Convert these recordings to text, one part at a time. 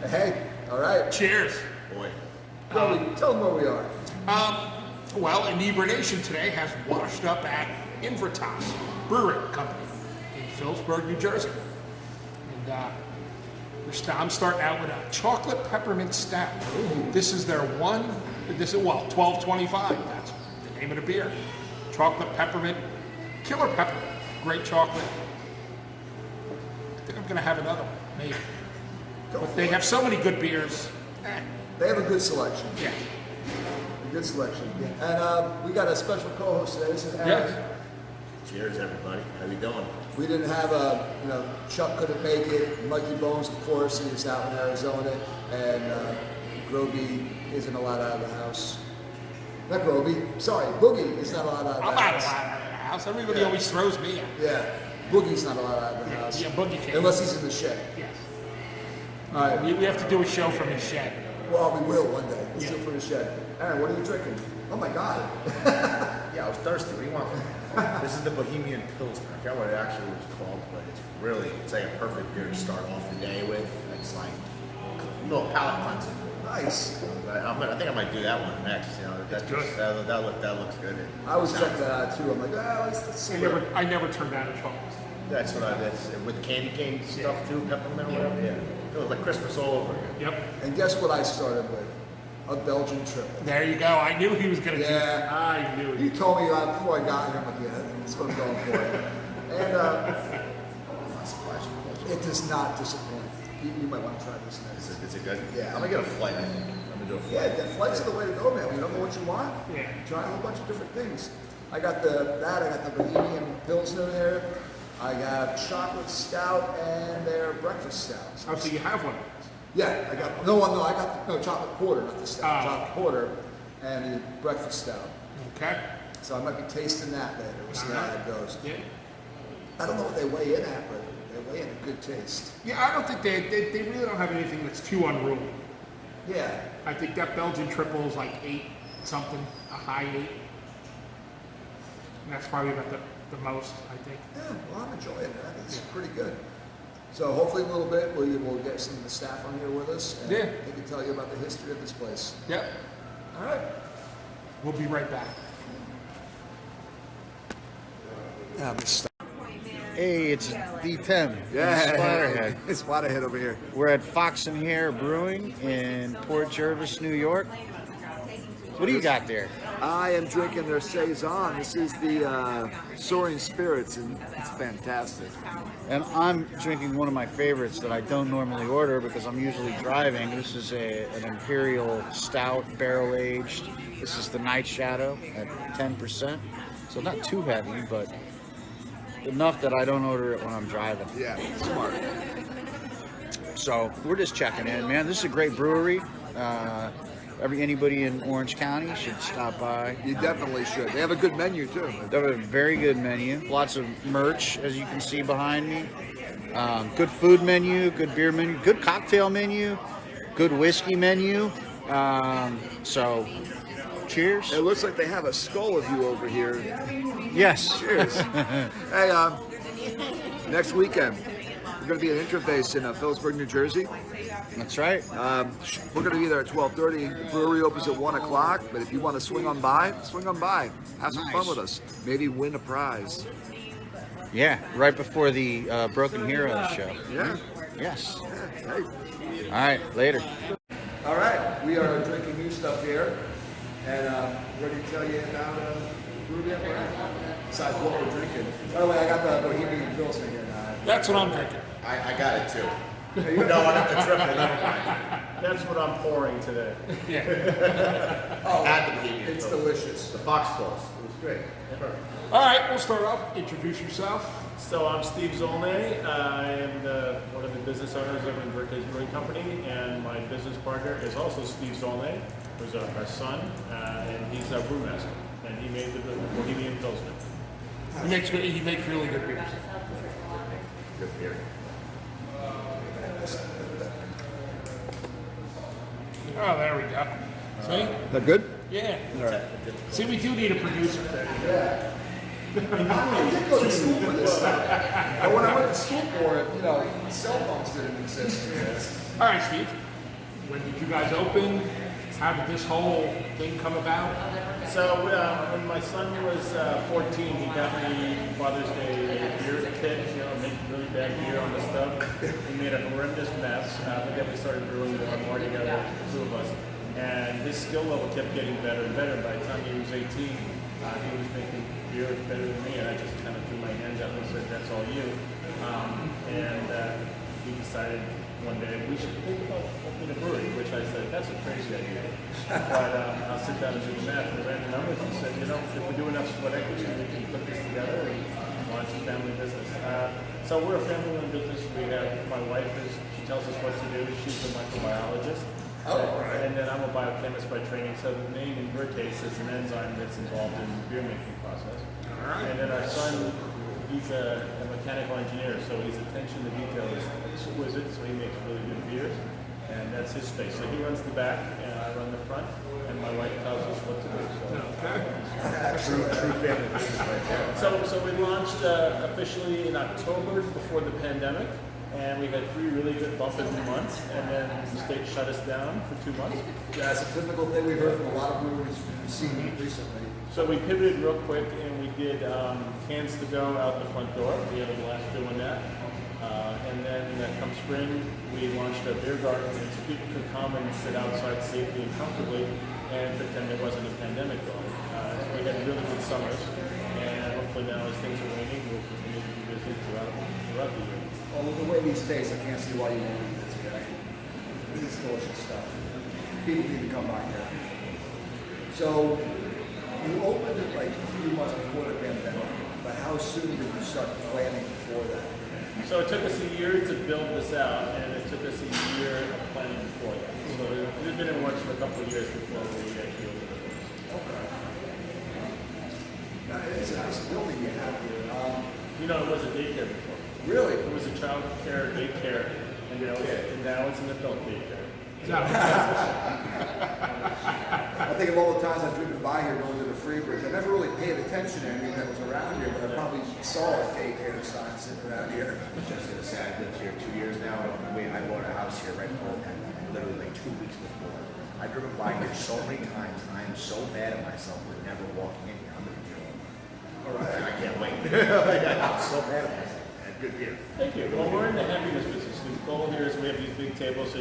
Hey, all right. Cheers. Boy. Tell them where we are. Well, InebriNation today has washed up at Invertase Brewing Company in Phillipsburg, New Jersey. And I'm starting out with a chocolate peppermint stout. This is their $12.25. That's the name of the beer. Chocolate peppermint, killer peppermint, great chocolate. I think I'm going to have another one, maybe. But they have so many good beers. They have a good selection. Yeah. A good selection. And we got a special co-host today. This is Aaron. Yes. Cheers, everybody. How you doing? We didn't have Chuck couldn't make it. Mikey Bones, of course, he was out in Arizona. And Groby isn't allowed out of the house. Not Groby. Sorry, Boogie is not allowed out of the I'm house. not allowed out of the house. Everybody always throws me out. Yeah. Boogie's not allowed out of the house. Yeah, Boogie can't. Unless he's in the shed. Yes. All right. We have to do a show from his shed. Well, we will one day. Let's do it from the shed. Aaron, what are you drinking? Oh my God. Yeah, I was thirsty. What do you want from me? This is the Bohemian Pilsner. I forgot what it actually was called, but it's like a perfect beer to start off the day with. It's like a little palate cleansing. Nice. I think I might do that one next. You know, that looks good. I was checking that out too. I'm like, let's see. I never turned down a chocolate. That's what that's with candy cane stuff too, peppermint or whatever. Yeah, it feels like Christmas all over again. Yep. And guess what I started with? A Belgian triple. There you go. I knew he was going to do Yeah. that. I knew it. You told me before I got here. I'm like, yeah, that's what I'm going for. And it does not disappoint. You might want to try this next. Is it good? Yeah. I'm gonna get a flight. I think I'm gonna do a flight. Yeah, the flights are the way to go, man. You don't know what you want. Yeah. Try a whole bunch of different things. I got the Bohemian Pilsner there. I got chocolate stout and their breakfast stout. Oh, so you have one. Yeah, I got chocolate porter, not the stout. Chocolate porter and the breakfast stout. Okay. So I might be tasting that later. We'll see how that goes. Yeah. I don't know what they weigh in at, but they weigh in a good taste. Yeah, I don't think they really don't have anything that's too unruly. Yeah. I think that Belgian triple is like 8 something, a high 8. And that's probably about the most, I think. Yeah, well, I'm enjoying it. I think it's pretty good. So hopefully in a little bit we'll get some of the staff on here with us and Yeah. they can tell you about the history of this place. Yep. All right. We'll be right back. Hey, it's D10. Yeah, Splatterhead. it's Splatterhead over here. We're at Fox and Hare Brewing in Port Jervis, New York. What do you got there? I am drinking their Saison. This is the Soaring Spirits, and it's fantastic. And I'm drinking one of my favorites that I don't normally order because I'm usually driving. This is an Imperial Stout, barrel-aged. This is the Night Shadow at 10%. So not too heavy, but enough that I don't order it when I'm driving. Yeah, smart. So we're just checking in, man. This is a great brewery. Anybody in Orange County should stop by. You definitely should. They have a good menu too. They have a very good menu. Lots of merch, as you can see behind me. Good food menu, good beer menu, good cocktail menu, good whiskey menu. So, cheers. It looks like they have a skull of you over here. Yes. Cheers. Hey, next weekend we're going to be at Invertase in Phillipsburg, New Jersey. That's right. We're going to be there at 12:30. The brewery opens at 1 o'clock, but if you want to swing on by, swing on by. Have some fun with us. Maybe win a prize. Yeah, right before the Broken Heroes show. Yeah. Yes. Yeah. Hey. All right, later. All right, we are drinking new stuff here, and ready to tell you about brewery that we're at. Besides what we're drinking. By the way, I got the Bohemian Pilsner here now. That's what I'm drinking. I got it too. No, I have to triple. Never mind. That's what I'm pouring today. Yeah. Not the Bohemian It's Pilsner. delicious. The Fox Pills. It was great. Perfect. All right, we'll start off. Introduce yourself. So I'm Steve Zolnay. I am one of the business owners of Invertase Brewing Company, and my business partner is also Steve Zolnay, who's our son, and he's our brewmaster. And he made the Bohemian Pilsner. He makes really good beers. Good beer. Oh, there we go. See? That good? Yeah. All right. See, we do need a producer. I did go to school for this stuff. But when I went to school for it, cell phones didn't exist. All right, Steve. when did you guys open? How did this whole thing come about? So when my son was 14, he got me Father's Day beer kit, make really bad beer on the stove. We made a horrendous mess, but then we started brewing more together, the two of us. And his skill level kept getting better and better. By the time he was 18, he was making beer better than me, and I just kind of threw my hands up and said, "That's all you." We decided one day we should think about opening a brewery, which I said, "That's a crazy idea." But I'll sit down and do the math and ran the numbers and said, if we do enough sweat equity, we can put this together and launch a family business. So we're a family-run business. We have my wife she tells us what to do. She's a microbiologist. Oh, all right. And then I'm a biochemist by training. So the name Invertase is an enzyme that's involved in the beer making process. All right. And then our son, he's a mechanical engineer, so his attention to detail is exquisite, so he makes really good beers, and that's his space. So he runs the back, and I run the front, and my wife tells us what to do. So, True family business right there. so we launched officially in October before the pandemic, and we had 3 really good bumping months, and then the state shut us down for 2 months. Yeah, it's a typical thing we've heard from a lot of breweries we've seen recently. So we pivoted real quick, and we did cans to go out the front door. We had a blast doing that. And then come spring, we launched a beer garden, and so people could come and sit outside safely and comfortably and pretend there wasn't a pandemic going. So we had really good summers, and hopefully now as things are waning, we'll continue to be busy throughout the year. Well, with the way these taste, I can't see why you won't eat this today. This is delicious stuff. People need to come by here. So, you opened it like 3 months before the pandemic, but how soon did you start planning before that? So it took us a year to build this out, and it took us a year of planning before that. So it had been in works for a couple of years before we actually opened the business. Okay. Now, it's a nice building you have here. It was a daycare before. Really? It was a child care, daycare, and now it's an adult daycare. I think of all the times I've driven by here going to the Freebridge. I never really paid attention to anything that was around here, but I probably saw a daycare sign sitting around here. Just gonna say, I've lived here 2 years now, and I bought a house here right before the pandemic, literally like 2 weeks before. I've driven by here so many times, and I am so mad at myself for never walking in here. I'm gonna do it. All right. I can't wait. I'm so mad at myself. And good beer. Thank you. Well, we're in the happiness business. The goal here is we have these big tables so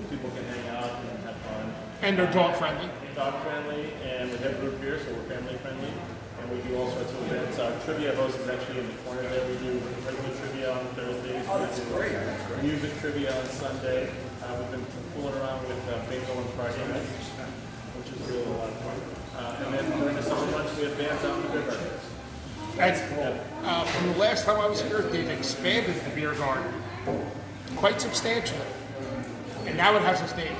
people can hang out and have fun. And they're dog friendly. Dog friendly, and we have root beer, so we're family friendly. And we do all sorts of events. Our trivia host is actually in the corner there. We do regular trivia on Thursdays. Oh, that's We do great. That's great. Music trivia on Sunday. We've been fooling around with bingo on Friday nights, which is really a lot of fun. And then during the summer months, we have bands out in the beer garden. And from the last time I was here, they've expanded the beer garden quite substantially. And now it has a stage.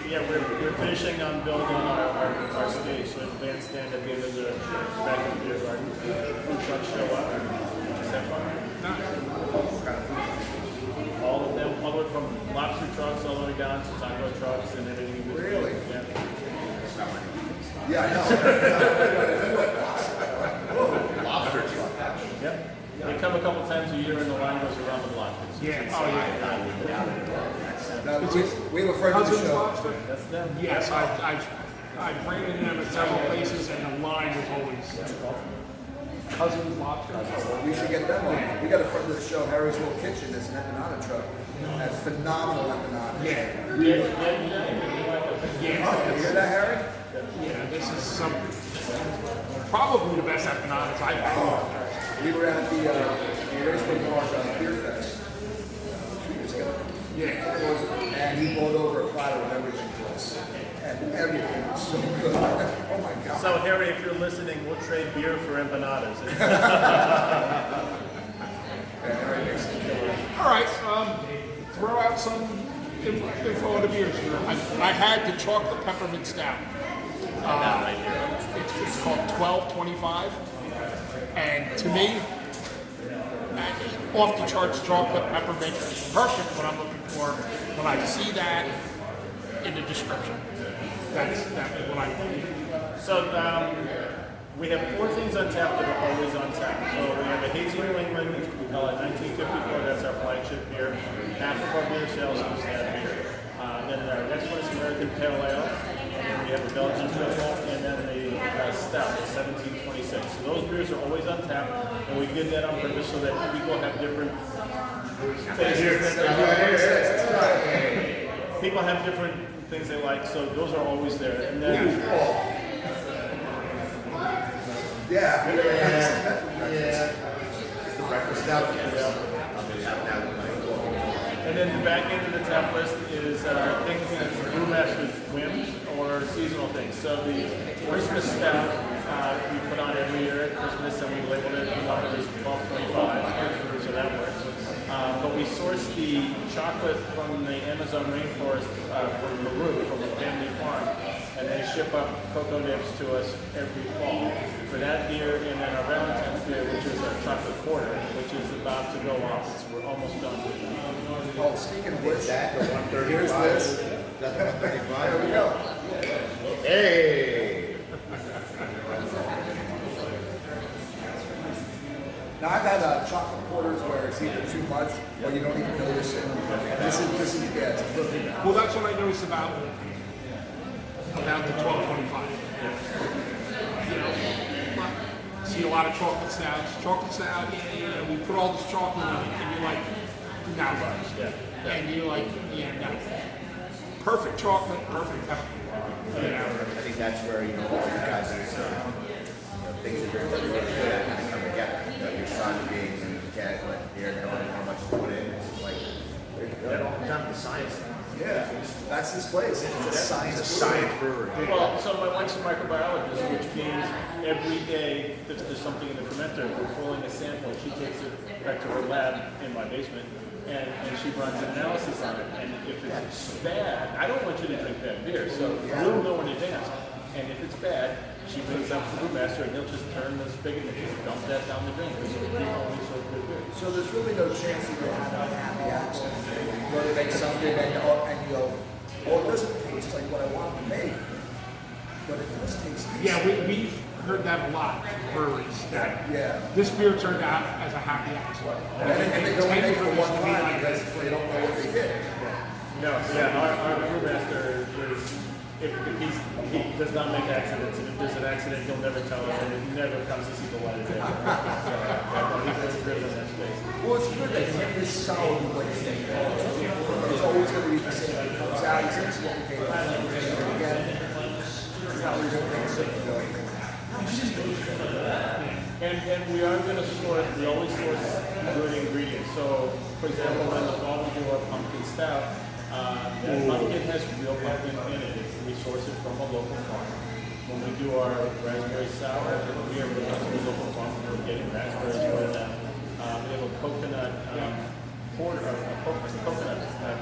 We're finishing on building our stage, so the bandstand at the end of the back of the beer garden. Food trucks show up, just have fun. All of them, all the way from lobster trucks all the way down to taco trucks and everything. in between. Really? Yeah. Yeah, I know. Lobster truck. Yep. They come a couple times a year and the line goes around the block. Yeah. Oh, yeah. Now, we have a friend of the Cousins show. Lobster? That's them. Yes, I ran into them at several places, and the line was always Cousins Lobster. We should get them on. We got a friend of the show, Harry's Little Kitchen, that's an empanada truck. That's phenomenal empanadas. Yeah. Oh, you hear that, Harry? Yeah, this is probably the best empanadas I've had. We were at the Raceway Park Beer Fest 2 years ago. Yeah. And he brought over a platter of everything to us. And everything was so good. Oh my God. So Harry, if you're listening, we'll trade beer for empanadas. Yeah, Harry makes it killer. All right, throw out some info on the beers. I had the chocolate peppermint stout. It's called 1225, and to me, off the charts chocolate peppermint is perfect what I'm looking for. When I see that in the description, that's what I think. So we have 4 things on tap that are always on tap. So we have a Hazy New England, we call it 1954, that's our flagship beer. Half of our beer sales is that beer. Then then our next one is American Pale Ale. And we have the Belgian Triple, and then the Stout, 1726. So those beers are always on tap, and we did that on purpose so that people have different tastes. People have different things they like, so those are always there. And then The breakfast stout. And then the back end of the tap list is things that's brewmaster's whims or seasonal things. So the Christmas stout we put on every year at Christmas, and we labeled it as 1225, so that works. But we source the chocolate from the Amazon rainforest from Peru, from a family farm, and they ship up cocoa nibs to us every fall. For that beer, and then our Valentine's beer, which is our chocolate quarter, which is about to go off. So we're almost done with it. Oh, speaking of which, That, the 135. here's this. That's 135. There we go. Hey! Now I've had chocolate porters where it's either too much or you don't even notice it. This is yeah, it's perfect. Well, that's what I noticed about the 1225. You know, see a lot of chocolate stouts. Chocolate stout, yeah, we put all this chocolate in it, and you're like, no. And you're like, yeah, no. Perfect chocolate, perfect pepper. You know. I think that's where, you know, all you guys is, things that you're really good at kind of come together. You know, your son being and get what beer, knowing how much to put in. It's just like, it all comes down to science. Yeah, that's this place. It's a science brewery. Well, so my wife's a microbiologist, which means every day if there's something in the fermenter, we're pulling a sample. She takes it back to her lab in my basement, and she runs an analysis on it. And if it's bad, I don't want you to drink bad beer, so we'll know in advance. And if it's bad, she brings up the brewmaster, and he'll just turn the spigot and just dump that down the drain because we only serve good beer. So there's really no chance that you'll have a happy accident. Where you make something and you go, oh, it doesn't taste like what I want to make, but it does taste decent. Yeah, we've heard that a lot from breweries. That this beer turned out as a happy accident. And they don't make it for one time because they don't know what they did. No, our brewmaster is, if he does not make accidents, and if there's an accident, he'll never tell us, and it never comes to see the light of day. He's very good in that space. Well, it's good that you is solid in what you think. It's always going to be the same. It comes out, he says, what we pay again. It's not really going to And we are going to source, we always source good ingredients. So, for example, in the fall we do our pumpkin stout, that pumpkin has real pumpkin in it. We source it from a local farm. When we do our raspberry sour, we are from a local farm. We're getting raspberries right now. We have a coconut porter, a coconut that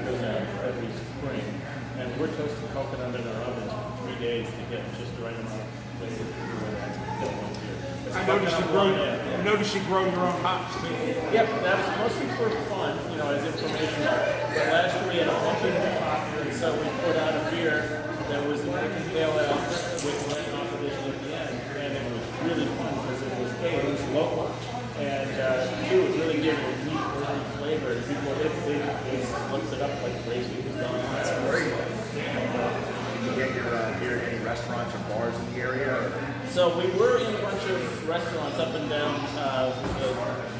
goes out every spring. And we're toasting coconut in our ovens for 3 days to get just the right amount of flavor to do that. I noticed you grow your own hops too. Yep, that was mostly for fun, you know, as information. But last year we had a pumpkin hop, and so we put out a beer that was American Pale Ale with lemon opposition at the end, and it was really fun because it was local, and two, it really gave it a neat earthy flavor. And people, they looked it up like crazy. It was done. That's great. You get your beer at any restaurants or bars in the area? Or? So we were in a bunch of restaurants up and down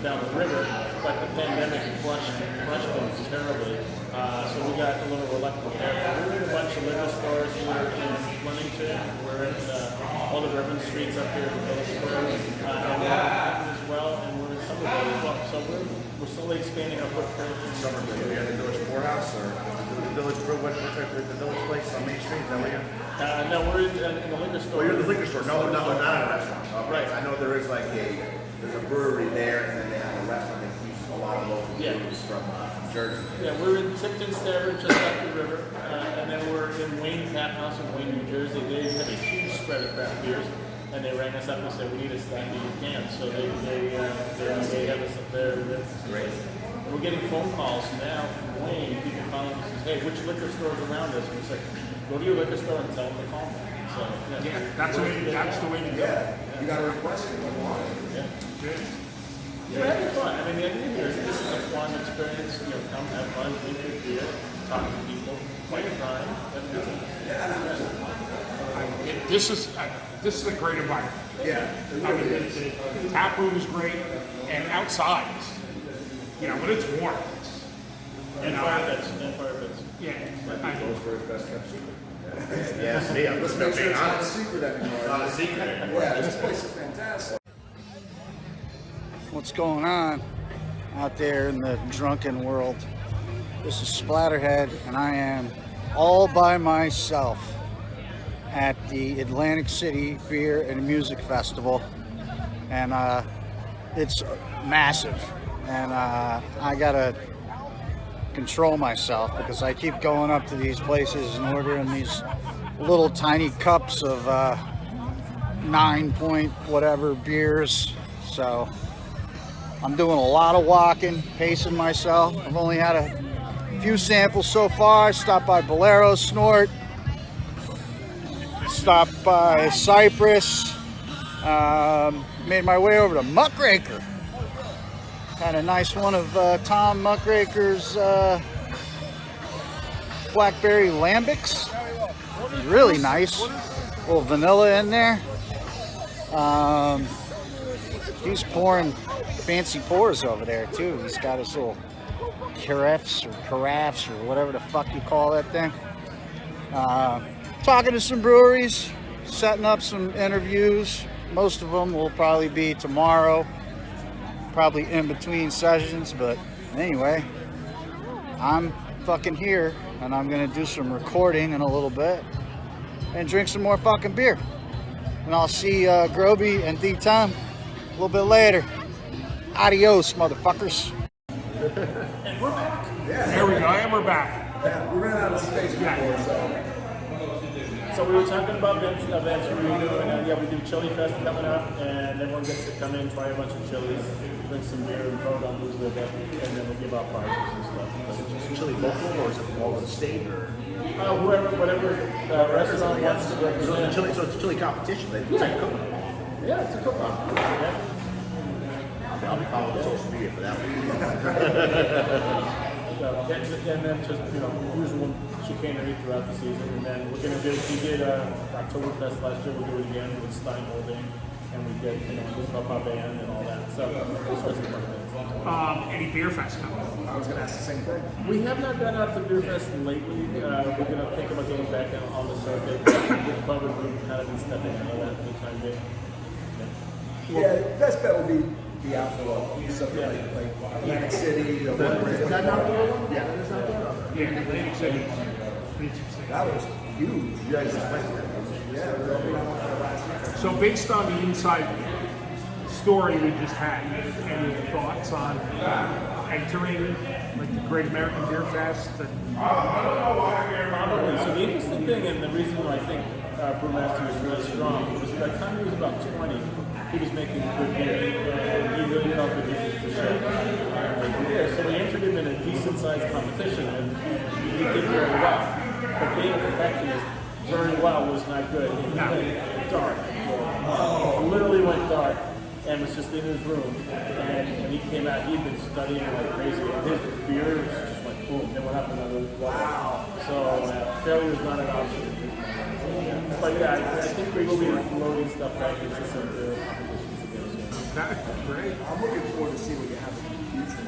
the river, but the pandemic flushed them terribly. So we got a little reluctant there. We're in a bunch of liquor stores. We're in Flemington. We're in all the urban streets up here in Phillipsburg, and we're in as well, and we're in Somerville as well. So we're slowly expanding our footprint. Somerville, we have the Village Poorhouse or the Village the Village place on Main Street. Is that where you're? No, we're in the liquor store. Oh, you're in the liquor store. No, not a restaurant. Okay. Right. I know there is there's a brewery there, and then they have a restaurant that keeps a lot of local brews from Jersey. Yeah, we're in Tipton, Stafford, just up the river, and then we're in Wayne Tap House in Wayne, New Jersey. They have a huge spread of craft beers, and they rang us up and said we need a stack of your cans. So they have us up there. That's great. We're getting phone calls now from Wayne. People calling us and say, "Hey, which liquor stores around us?" And we say, "Go to your liquor store and tell them to call me." So that's the way to go. Yeah, you got to request it. Yeah. Good. We're having fun. I mean, the idea here is this is a fun experience. You know, come have fun, drink your beer, talk to people. plenty of time. That's good. This is a great environment. Yeah, it I mean, really is. the tap room is great, and outside, when it's warm, And fire pits. yeah. Goes for his best kept secret. Yes, yeah. Let's make sure it's not a secret anymore. Not a secret anymore. Yeah, this place is fantastic. What's going on out there in the drunken world? This is Splatterhead, and I am all by myself at the Atlantic City Beer and Music Festival, and it's massive, and I gotta control myself because I keep going up to these places and ordering these little tiny cups of 9 point whatever beers. So I'm doing a lot of walking, pacing myself. I've only had a few samples so far. Stopped by Bolero Snort, stopped by Cypress, made my way over to Muckraker. Had a nice one of Tom Muckraker's Blackberry Lambics. Really nice. A little vanilla in there. He's pouring fancy pours over there too. He's got his little carafes or whatever the fuck you call that thing. Talking to some breweries, setting up some interviews. Most of them will probably be tomorrow, probably in between sessions, but anyway, I'm fucking here and I'm gonna do some recording in a little bit and drink some more fucking beer. And I'll see Groby and D-Tom a little bit later. Adios, motherfuckers. And we're back. There we go, and we're back. Yeah, we ran out of space before, so. So we were talking about events we were doing, and we do Chili Fest coming up, and everyone gets to come in, try a bunch of chilies, drink some beer, and vote on who's the best, and then we give out prizes and stuff. Is it just chili local or is it from all over the state or? Whatever restaurant wants to represent. So it's a chili competition. It's like a cook-off. Yeah, it's a cook-off. Yeah. I'll be following social media for that one. And then just, usual chicanery throughout the season. And then we're going to do, we did Oktoberfest last year, we'll do it again with Stein Holding. And we did, the pop-up band and all that. So, those sorts of fun things. Any beer fest coming? I was going to ask the same thing. We have not gone out to Beer Fest lately. We're going to think about getting back on the circuit. With COVID, we've kind of been stepping out of that for the time being. Yeah, best bet would be the outdoor, something like Atlantic City or whatever. Is that not the one? Yeah, it's not there. Yeah, Atlantic City. That was huge. You guys just went there. Yeah, we were on one last year. So based on the inside story we just had, any thoughts on entering like the Great American Beer Fest? Probably. So the interesting thing, and the reason why I think Brewmaster was really strong, was by the time he was about 20, he was making good beer, and he really felt that this was the show. So we entered him in a decent-sized competition, and he did very well. But being a perfectionist, very well was not good. He went dark. Literally went dark, and was just in his room. And when he came out, he'd been studying like crazy. And his beer just went boom. Then what happened? Wow. So failure was not an option. But yeah, I think we will be loading stuff back into some competitions again. That's great. I'm looking forward to see what you have in the future.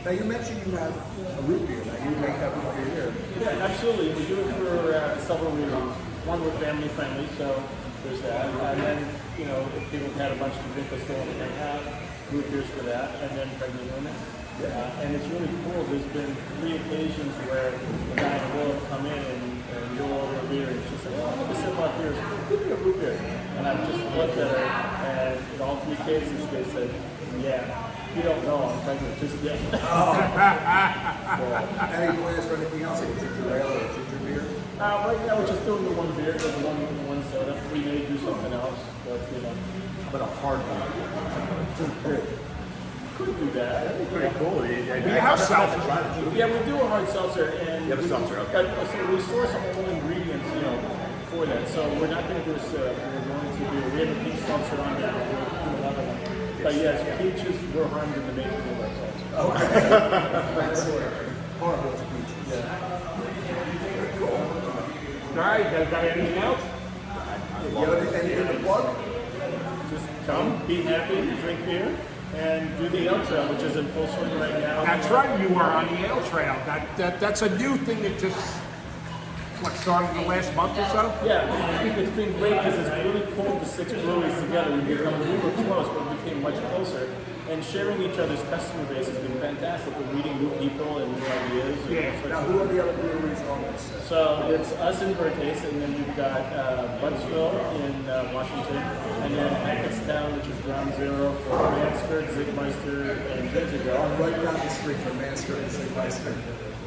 Now, you mentioned you have a root beer. Now, you make that root beer here. Yeah, absolutely. We do it for several reasons. One, we're family friendly, so there's that. And then, if people had a bunch to drink, they still want to have root beers for that. And then pregnant women. And it's really cool. There's been 3 occasions where a guy will have come in and you'll order a beer, and she said, "Oh, I'm going to sip my beer. Give me a root beer." And I just looked at her, and in all 3 cases, they said, "Yeah, you don't know I'm pregnant just yet." Any plans for anything else? Like ginger ale or ginger beer? Right now, we're just doing the one beer, the one soda. We may do something else, but But a hard one. could do that. That'd be pretty cool. We have seltzer. Yeah, we do a hard seltzer, and You have a seltzer, okay. So we source all ingredients, for that. So we're not going to do a syrup. We're going to do. We have a peach seltzer on there. We'll do another one. But yes, peaches were harmed in the making of our seltzer. Okay. That's horrible peaches. Yeah. Cool. All right, you guys got anything else? Anything to plug? Just come, be happy, drink beer, and do the Ale Trail, which is in full swing right now. That's right, you are on the Ale Trail. That's a new thing that just started in the last month or so? Yeah, I think it's been great because it's really pulled the 6 breweries together. We were close, but we became much closer. And sharing each other's customer base has been fantastic. We're meeting new people and new ideas. And Yeah. Now, who are the other breweries on this? So it's us in Invertase, and then we've got Buntsville in Washington, and then Hackettstown, which is ground zero for Mansker, Zigmeister, and Jersey Girl. Right down the street from Mansker and Skylands.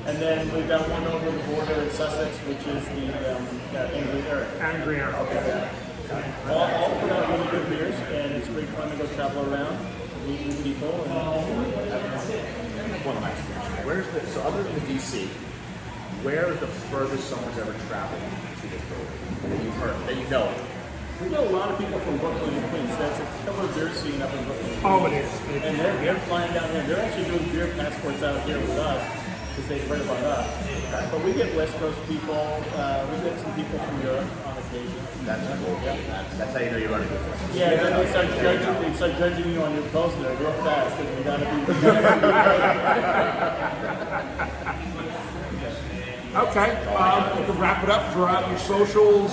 And then we've got one over the border in Sussex, which is the Angry Eric. Angry Arrow. All put out really good beers, and it's great fun to go travel around, meet new people, and have fun. One last question. Where's the, so other than the DC, where is the furthest someone's ever traveled to this brewery that you've heard, that you know? We get a lot of people from Brooklyn and Queens. That's a killer beer scene up in Brooklyn. Oh, it is. And they're flying down here. They're actually doing beer passports out here with us because they've heard about us. But we get West Coast people. We get some people from Europe on occasion. That's cool. That's how you know you're running a business. Yeah, then they start judging you on your Pilsner real fast, and you gotta be. Okay, you can wrap it up, draw out your socials,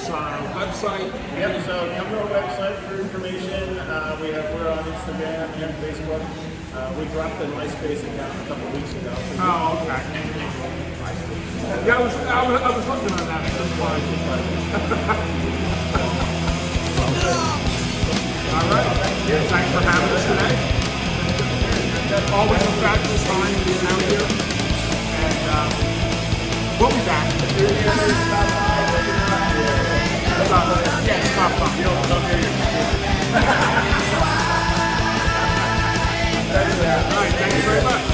website. Yep. So come to our website for information. We're on Instagram and Facebook. We dropped the MySpace account a couple weeks ago. Oh, okay. Yeah, I was looking at that. That's fine. All right. Thanks for having us today. Always a fabulous time being out here. And we'll be back. Yeah, stop by. All right, thank you very much.